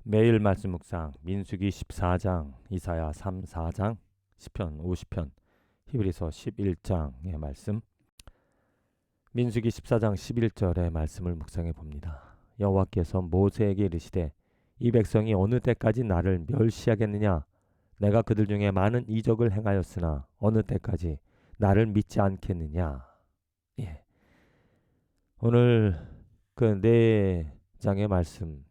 매일 말씀 묵상 민수기 14장, 이사야 3, 4장, 시편 50편, 히브리서 11장의 말씀. 민수기 14장 11절의 말씀을 묵상해 봅니다. 여호와께서 모세에게 이르시되 이 백성이 어느 때까지 나를 멸시하겠느냐? 내가 그들 중에 많은 이적을 행하였으나 어느 때까지 나를 믿지 않겠느냐? 예. 오늘 그 네 장의 말씀,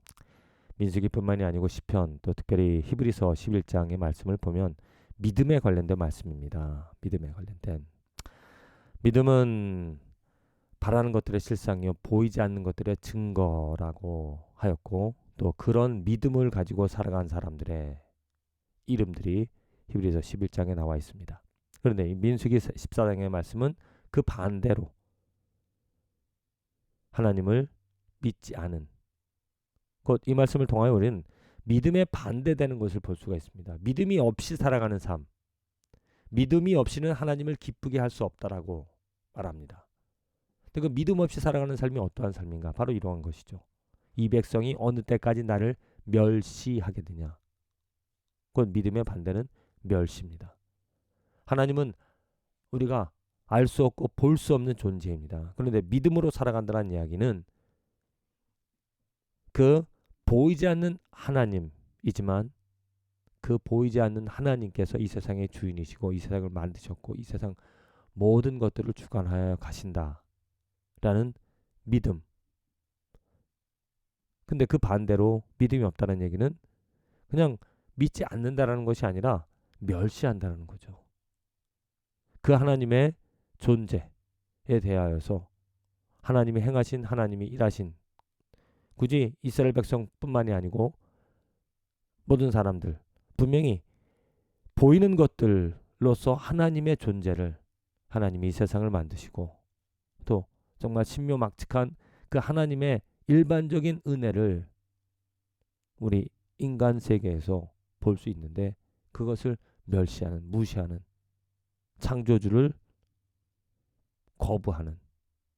민수기뿐만이 아니고 시편, 또 특별히 히브리서 11장의 말씀을 보면 믿음에 관련된 말씀입니다. 믿음에 관련된. 믿음은 바라는 것들의 실상이요 보이지 않는 것들의 증거라고 하였고, 또 그런 믿음을 가지고 살아간 사람들의 이름들이 히브리서 11장에 나와 있습니다. 그런데 이 민수기 14장의 말씀은 그 반대로 하나님을 믿지 않은, 곧 이 말씀을 통하여 우리는 믿음에 반대되는 것을 볼 수가 있습니다. 믿음이 없이 살아가는 삶, 믿음이 없이는 하나님을 기쁘게 할 수 없다라고 말합니다. 그 믿음 없이 살아가는 삶이 어떠한 삶인가? 바로 이러한 것이죠. 이 백성이 어느 때까지 나를 멸시하게 되냐? 곧 믿음의 반대는 멸시입니다. 하나님은 우리가 알 수 없고 볼 수 없는 존재입니다. 그런데 믿음으로 살아간다는 이야기는 그 보이지 않는 하나님이지만 그 보이지 않는 하나님께서 이 세상의 주인이시고 이 세상을 만드셨고 이 세상 모든 것들을 주관하여 가신다라는 믿음. 근데 그 반대로 믿음이 없다는 얘기는 그냥 믿지 않는다라는 것이 아니라 멸시한다는 거죠. 그 하나님의 존재에 대하여서 하나님이 행하신, 하나님이 일하신, 굳이 이스라엘 백성뿐만이 아니고 모든 사람들, 분명히 보이는 것들로서 하나님의 존재를, 하나님이 이 세상을 만드시고 또 정말 신묘막측한 그 하나님의 일반적인 은혜를 우리 인간 세계에서 볼 수 있는데 그것을 멸시하는, 무시하는, 창조주를 거부하는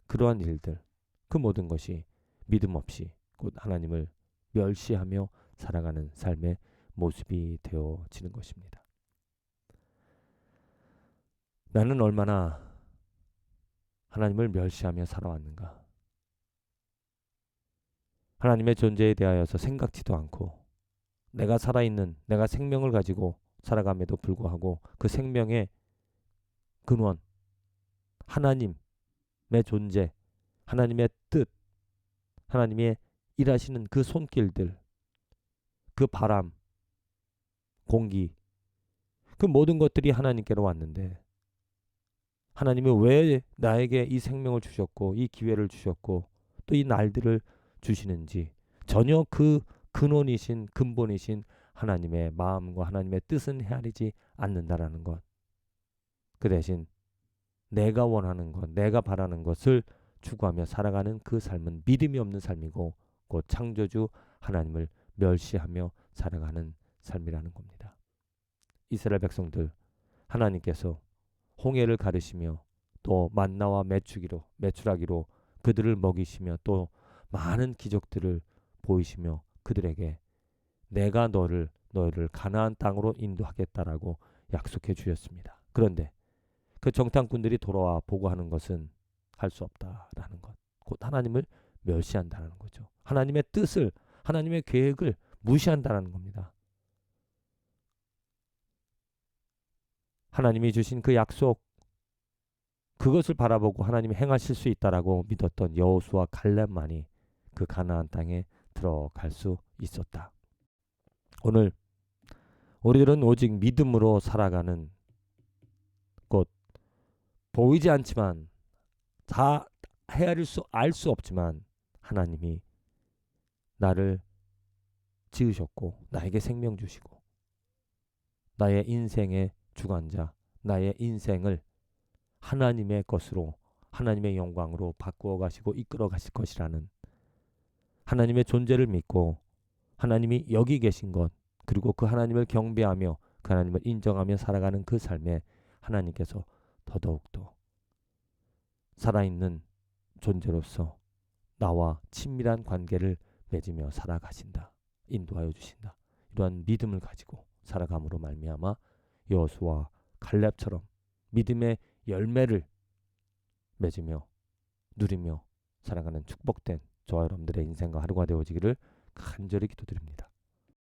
그러한 일들, 그 모든 것이 믿음 없이 곧 하나님을 멸시하며 살아가는 삶의 모습이 되어지는 것입니다. 나는 얼마나 하나님을 멸시하며 살아왔는가? 하나님의 존재에 대하여서 생각지도 않고 내가 살아있는, 내가 생명을 가지고 살아감에도 불구하고 그 생명의 근원, 하나님의 존재, 하나님의 뜻, 하나님의 일하시는 그 손길들, 그 바람, 공기, 그 모든 것들이 하나님께로 왔는데 하나님이 왜 나에게 이 생명을 주셨고 이 기회를 주셨고 또 이 날들을 주시는지 전혀 그 근원이신 근본이신 하나님의 마음과 하나님의 뜻은 헤아리지 않는다라는 것. 그 대신 내가 원하는 것, 내가 바라는 것을 추구하며 살아가는 그 삶은 믿음이 없는 삶이고 곧 창조주 하나님을 멸시하며 살아가는 삶이라는 겁니다. 이스라엘 백성들 하나님께서 홍해를 가르시며 또 만나와 메추라기로 그들을 먹이시며 또 많은 기적들을 보이시며 그들에게 내가 너희를 가나안 땅으로 인도하겠다라고 약속해 주셨습니다. 그런데 그 정탐꾼들이 돌아와 보고하는 것은 할 수 없다라는 것. 곧 하나님을 멸시한다는 거죠. 하나님의 뜻을, 하나님의 계획을 무시한다는 겁니다. 하나님이 주신 그 약속, 그것을 바라보고 하나님이 행하실 수 있다라고 믿었던 여호수아 갈렙만이 그 가나안 땅에 들어갈 수 있었다. 오늘 우리들은 오직 믿음으로 살아가는, 곧 보이지 않지만 다 헤아릴 수, 알 수 없지만 하나님이 나를 지으셨고 나에게 생명 주시고 나의 인생의 주관자, 나의 인생을 하나님의 것으로, 하나님의 영광으로 바꾸어 가시고 이끌어 가실 것이라는 하나님의 존재를 믿고 하나님이 여기 계신 것, 그리고 그 하나님을 경배하며 그 하나님을 인정하며 살아가는 그 삶에 하나님께서 더더욱더 살아있는 존재로서 나와 친밀한 관계를 맺으며 살아가신다. 인도하여 주신다. 이러한 믿음을 가지고 살아감으로 말미암아 여호수아와 갈렙처럼 믿음의 열매를 맺으며 누리며 살아가는 축복된 저와 여러분들의 인생과 하루가 되어지기를 간절히 기도드립니다.